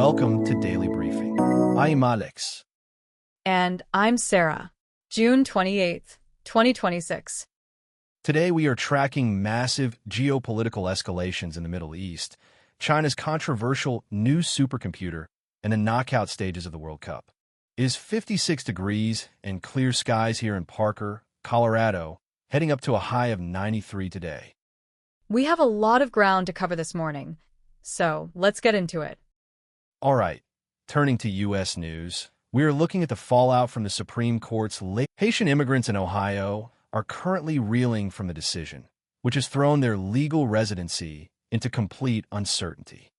welcome to Daily Briefing. I'm Alex. And I'm Sarah. June 28th, 2026. Today we are tracking massive geopolitical escalations in the Middle East, China's controversial new supercomputer, and the knockout stages of the World Cup. It is 56 degrees and clear skies here in Parker, Colorado, heading up to a high of 93 today. We have a lot of ground to cover this morning, so let's get into it. All right, turning to U.S. news, we are looking at the fallout from the Supreme Court's Haitian immigrants in Ohio are currently reeling from the decision, which has thrown their legal residency into complete uncertainty.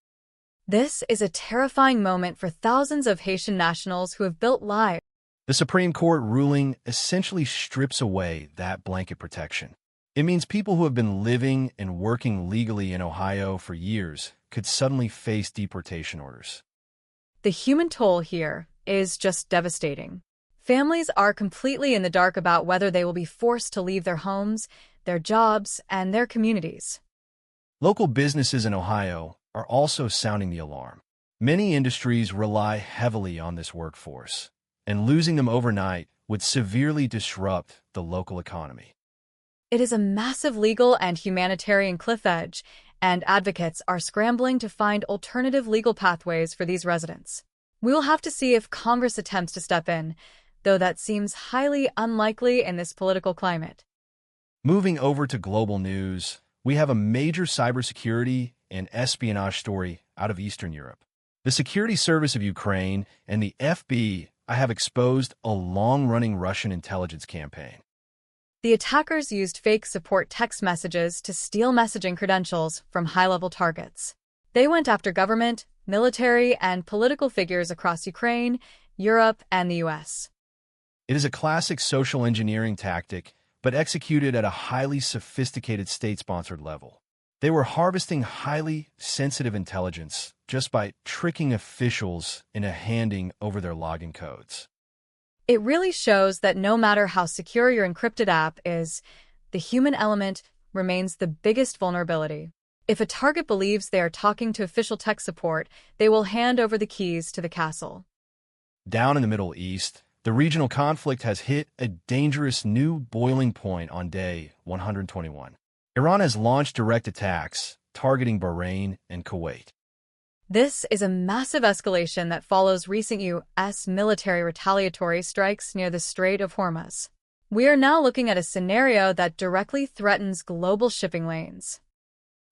This is a terrifying moment for thousands of Haitian nationals who have built lives. The Supreme Court ruling essentially strips away that blanket protection. It means people who have been living and working legally in Ohio for years could suddenly face deportation orders. The human toll here is just devastating. Families are completely in the dark about whether they will be forced to leave their homes, their jobs, and their communities. Local businesses in Ohio are also sounding the alarm. Many industries rely heavily on this workforce, and losing them overnight would severely disrupt the local economy. It is a massive legal and humanitarian cliff edge, and advocates are scrambling to find alternative legal pathways for these residents. We will have to see if Congress attempts to step in, though that seems highly unlikely in this political climate. Moving over to global news, we have a major cybersecurity and espionage story out of Eastern Europe. The Security Service of Ukraine and the FBI have exposed a long-running Russian intelligence campaign. The attackers used fake support text messages to steal messaging credentials from high-level targets. They went after government, military, and political figures across Ukraine, Europe, and the U.S. It is a classic social engineering tactic, but executed at a highly sophisticated state-sponsored level. They were harvesting highly sensitive intelligence just by tricking officials into handing over their login codes. It really shows that no matter how secure your encrypted app is, the human element remains the biggest vulnerability. If a target believes they are talking to official tech support, they will hand over the keys to the castle. Down in the Middle East, the regional conflict has hit a dangerous new boiling point on day 121. Iran has launched direct attacks targeting Bahrain and Kuwait. This is a massive escalation that follows recent U.S. military retaliatory strikes near the Strait of Hormuz. We are now looking at a scenario that directly threatens global shipping lanes.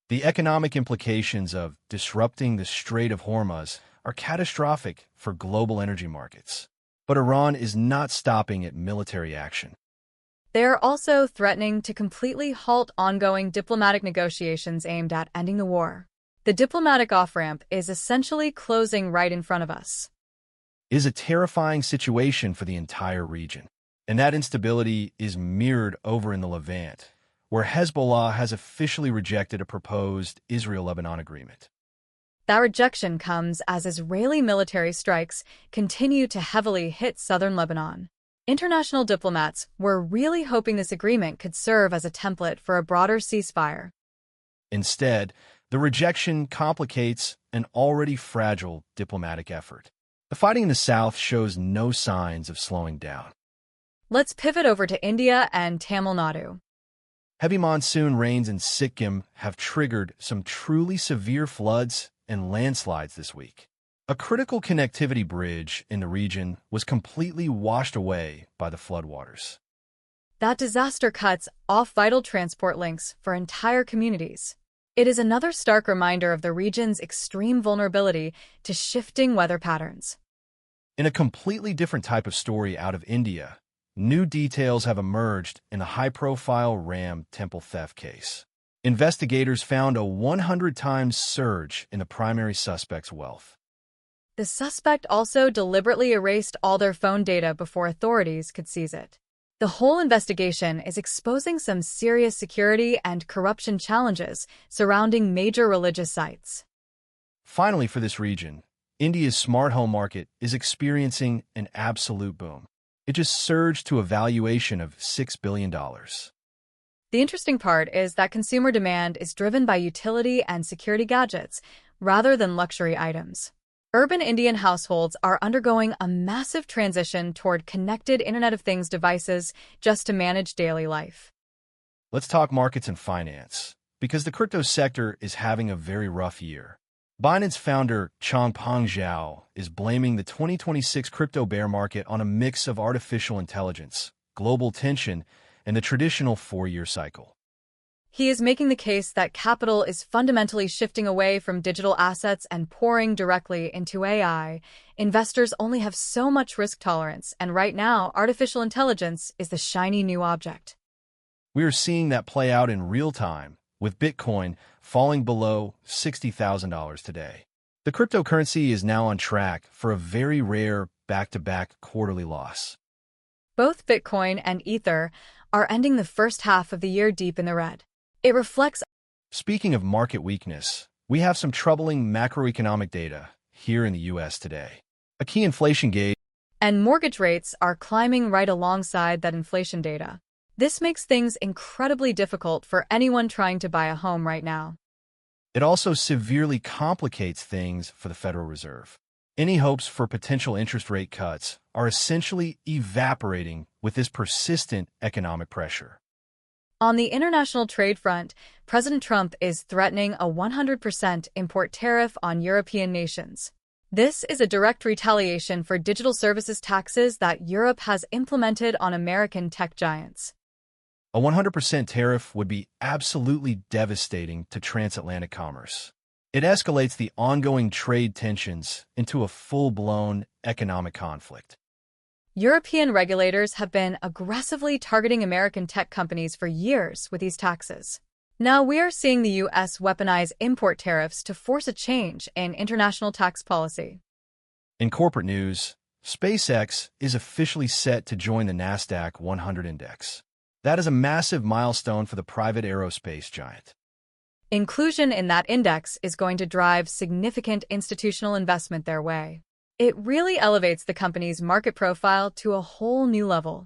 The economic implications of disrupting the Strait of Hormuz are catastrophic for global energy markets. But Iran is not stopping at military action. They are also threatening to completely halt ongoing diplomatic negotiations aimed at ending the war. The diplomatic off-ramp is essentially closing right in front of us. It is a terrifying situation for the entire region, and that instability is mirrored over in the Levant, where Hezbollah has officially rejected a proposed Israel-Lebanon agreement. That rejection comes as Israeli military strikes continue to heavily hit southern Lebanon. International diplomats were really hoping this agreement could serve as a template for a broader ceasefire. Instead, the rejection complicates an already fragile diplomatic effort. The fighting in the south shows no signs of slowing down. Let's pivot over to India and Tamil Nadu. Heavy monsoon rains in Sikkim have triggered some truly severe floods and landslides this week. A critical connectivity bridge in the region was completely washed away by the floodwaters. That disaster cuts off vital transport links for entire communities. It is another stark reminder of the region's extreme vulnerability to shifting weather patterns. In a completely different type of story out of India, new details have emerged in the high-profile Ram temple theft case. Investigators found a 100-times surge in the primary suspect's wealth. The suspect also deliberately erased all their phone data before authorities could seize it. The whole investigation is exposing some serious security and corruption challenges surrounding major religious sites. Finally, for this region, India's smart home market is experiencing an absolute boom. It just surged to a valuation of $6 billion. The interesting part is that consumer demand is driven by utility and security gadgets rather than luxury items. Urban Indian households are undergoing a massive transition toward connected Internet of Things devices just to manage daily life. Let's talk markets and finance, because the crypto sector is having a very rough year. Binance founder Changpeng Zhao is blaming the 2026 crypto bear market on a mix of artificial intelligence, global tension, and the traditional four-year cycle. He is making the case that capital is fundamentally shifting away from digital assets and pouring directly into AI. Investors only have so much risk tolerance, and right now, artificial intelligence is the shiny new object. We are seeing that play out in real time, with Bitcoin falling below $60,000 today. The cryptocurrency is now on track for a very rare back-to-back quarterly loss. Both Bitcoin and Ether are ending the first half of the year deep in the red. It reflects. Speaking of market weakness, we have some troubling macroeconomic data here in the U.S. today. A key inflation gauge, And mortgage rates are climbing right alongside that inflation data. This makes things incredibly difficult for anyone trying to buy a home right now. it also severely complicates things for the Federal Reserve. Any hopes for potential interest rate cuts are essentially evaporating with this persistent economic pressure. On the international trade front, President Trump is threatening a 100% import tariff on European nations. This is a direct retaliation for digital services taxes that Europe has implemented on American tech giants. A 100% tariff would be absolutely devastating to transatlantic commerce. It escalates the ongoing trade tensions into a full-blown economic conflict. European regulators have been aggressively targeting American tech companies for years with these taxes. Now we are seeing the U.S. weaponize import tariffs to force a change in international tax policy. In corporate news, SpaceX is officially set to join the NASDAQ 100 index. That is a massive milestone for the private aerospace giant. Inclusion in that index is going to drive significant institutional investment their way. It really elevates the company's market profile to a whole new level.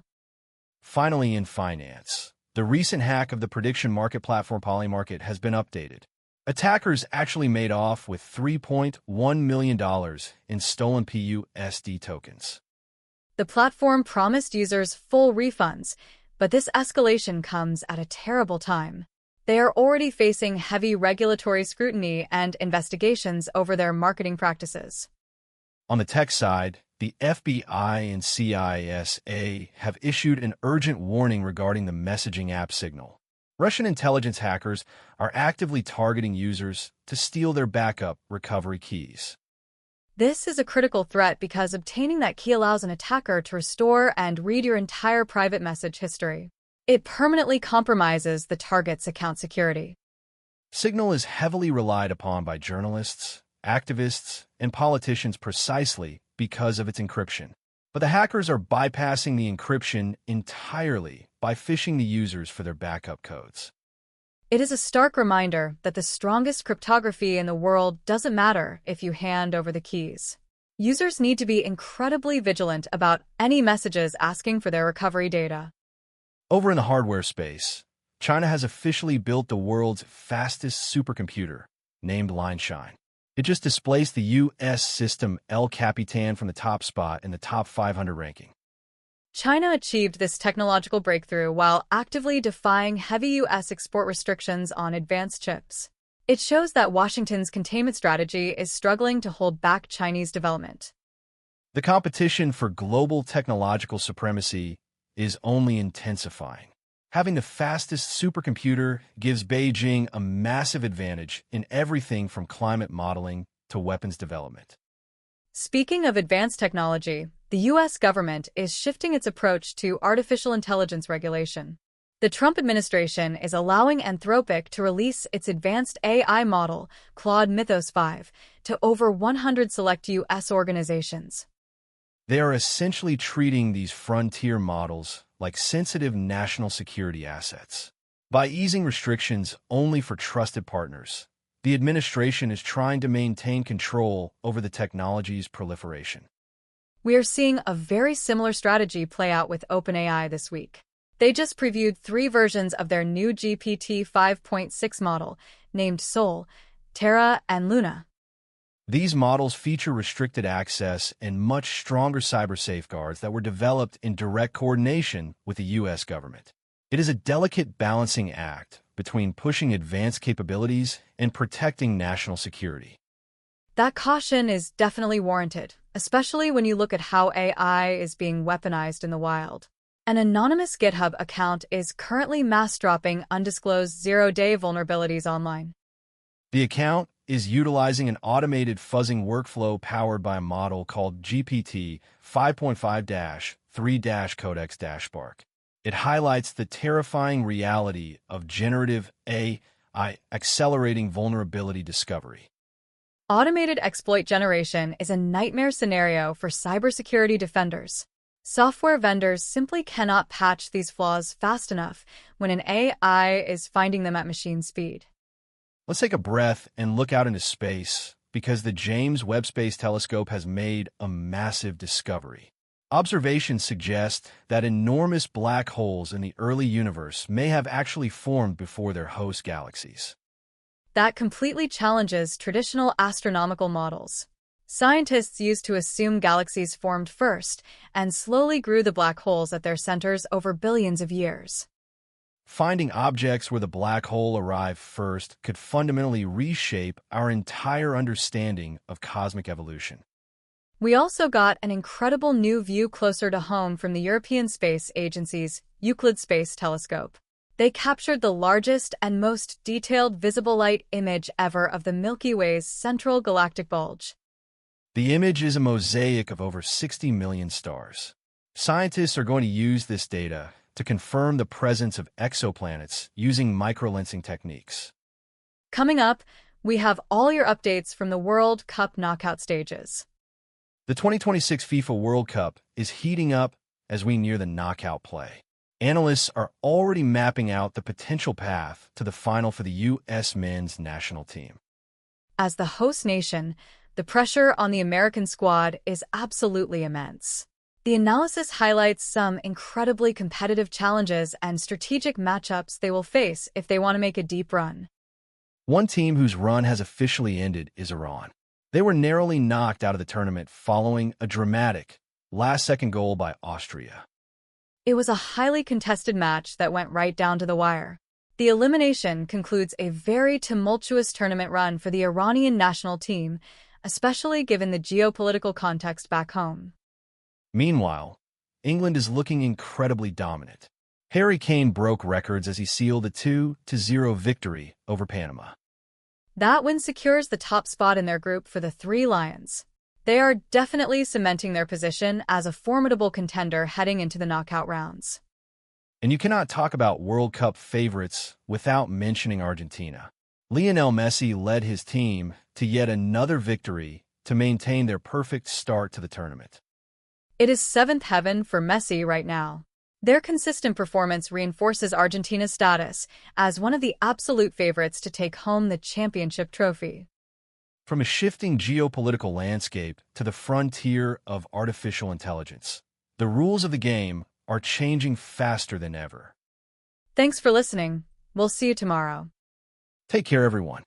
Finally, in finance, the recent hack of the prediction market platform Polymarket has been updated. Attackers actually made off with $3.1 million in stolen PUSD tokens. The platform promised users full refunds, but this escalation comes at a terrible time. They are already facing heavy regulatory scrutiny and investigations over their marketing practices. On the tech side, the FBI and CISA have issued an urgent warning regarding the messaging app Signal. Russian intelligence hackers are actively targeting users to steal their backup recovery keys. This is a critical threat because obtaining that key allows an attacker to restore and read your entire private message history. It permanently compromises the target's account security. Signal is heavily relied upon by journalists, activists, and politicians precisely because of its encryption. But the hackers are bypassing the encryption entirely by phishing the users for their backup codes. It is a stark reminder that the strongest cryptography in the world doesn't matter if you hand over the keys. Users need to be incredibly vigilant about any messages asking for their recovery data. Over in the hardware space, China has officially built the world's fastest supercomputer, named Lineshine. It just displaced the U.S. system El Capitan from the top spot in the top 500 ranking. China achieved this technological breakthrough while actively defying heavy U.S. export restrictions on advanced chips. It shows that Washington's containment strategy is struggling to hold back Chinese development. The competition for global technological supremacy is only intensifying. Having the fastest supercomputer gives Beijing a massive advantage in everything from climate modeling to weapons development. Speaking of advanced technology, the U.S. government is shifting its approach to artificial intelligence regulation. The Trump administration is allowing Anthropic to release its advanced AI model, Claude Mythos 5, to over 100 select U.S. organizations. They are essentially treating these frontier models like sensitive national security assets. By easing restrictions only for trusted partners, the administration is trying to maintain control over the technology's proliferation. We are seeing a very similar strategy play out with OpenAI this week. They just previewed 3 versions of their new GPT 5.6 model, named Sol, Terra, and Luna. These models feature restricted access and much stronger cyber safeguards that were developed in direct coordination with the U.S. government. It is a delicate balancing act between pushing advanced capabilities and protecting national security. That caution is definitely warranted, especially when you look at how AI is being weaponized in the wild. An anonymous GitHub account is currently mass-dropping undisclosed zero-day vulnerabilities online. The account is utilizing an automated fuzzing workflow powered by a model called GPT 5.5-3-Codex-Spark. It highlights the terrifying reality of generative AI accelerating vulnerability discovery. Automated exploit generation is a nightmare scenario for cybersecurity defenders. Software vendors simply cannot patch these flaws fast enough when an AI is finding them at machine speed. Let's take a breath and look out into space, because the James Webb Space Telescope has made a massive discovery. Observations suggest that enormous black holes in the early universe may have actually formed before their host galaxies. That completely challenges traditional astronomical models. Scientists used to assume galaxies formed first and slowly grew the black holes at their centers over billions of years. Finding objects where the black hole arrived first could fundamentally reshape our entire understanding of cosmic evolution. We also got an incredible new view closer to home from the European Space Agency's Euclid Space Telescope. They captured the largest and most detailed visible light image ever of the Milky Way's central galactic bulge. The image is a mosaic of over 60 million stars. Scientists are going to use this data to confirm the presence of exoplanets using microlensing techniques. Coming up, we have all your updates from the World Cup knockout stages. The 2026 FIFA World Cup is heating up as we near the knockout play. Analysts are already mapping out the potential path to the final for the U.S. men's national team. As the host nation, the pressure on the American squad is absolutely immense. The analysis highlights some incredibly competitive challenges and strategic matchups they will face if they want to make a deep run. One team whose run has officially ended is Iran. They were narrowly knocked out of the tournament following a dramatic last-second goal by Austria. It was a highly contested match that went right down to the wire. The elimination concludes a very tumultuous tournament run for the Iranian national team, especially given the geopolitical context back home. Meanwhile, England is looking incredibly dominant. Harry Kane broke records as he sealed a 2-0 victory over Panama. That win secures the top spot in their group for the Three Lions. They are definitely cementing their position as a formidable contender heading into the knockout rounds. And you cannot talk about World Cup favorites without mentioning Argentina. Lionel Messi led his team to yet another victory to maintain their perfect start to the tournament. It is seventh heaven for Messi right now. Their consistent performance reinforces Argentina's status as one of the absolute favorites to take home the championship trophy. From a shifting geopolitical landscape to the frontier of artificial intelligence, the rules of the game are changing faster than ever. Thanks for listening. We'll see you tomorrow. Take care, everyone.